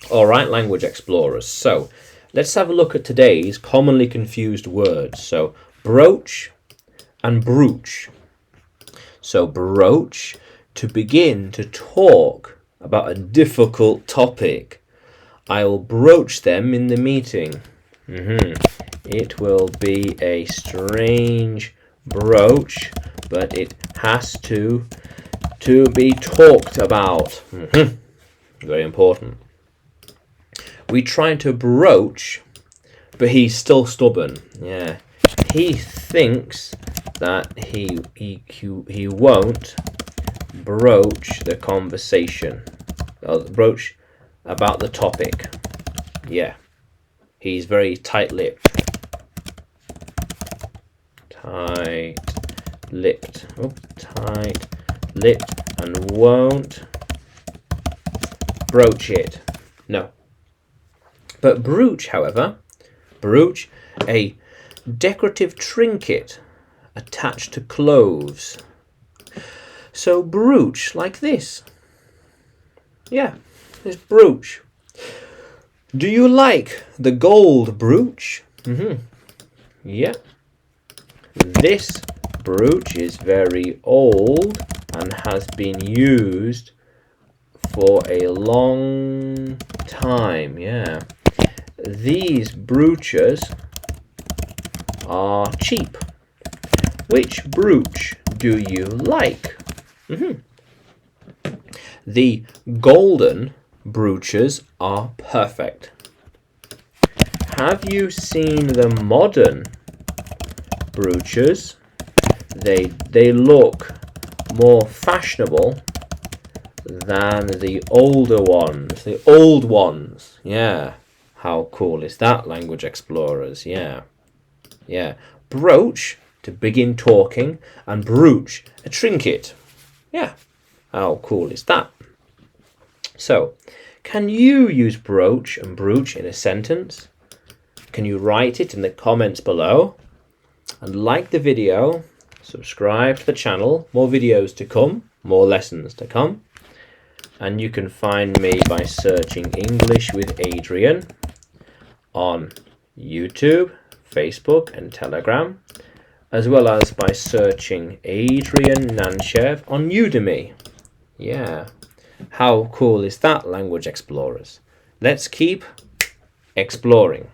Alright, language explorers. So, let's have a look at today's commonly confused words. So, brooch and brooch. So, broach, to begin to talk about a difficult topic. I will broach them in the meeting. It will be a strange broach, but it has to be talked about. Very important. We tried to broach, but he's still stubborn. Yeah, he thinks that he won't broach the conversation, broach about the topic. Yeah, he's very tight-lipped. Tight-lipped. Oh, tight-lipped, and won't broach it. No. But brooch, however, brooch, a decorative trinket attached to clothes. So brooch, like this. Yeah, it's brooch. Do you like the gold brooch? Yeah. This brooch is very old and has been used for a long time. Yeah. These brooches are cheap. Which brooch do you like? The golden brooches are perfect. Have you seen the modern brooches? They look more fashionable than the older ones. The old ones. Yeah. How cool is that, language explorers? Yeah. Yeah. Broach, to begin talking, and brooch, a trinket. Yeah. How cool is that? So, can you use broach and brooch in a sentence? Can you write it in the comments below? And like the video, subscribe to the channel. More videos to come, more lessons to come. And you can find me by searching English with Adrian on YouTube, Facebook and Telegram, as well as by searching Adrian Nanshev on Udemy. Yeah, how cool is that, language explorers? Let's keep exploring.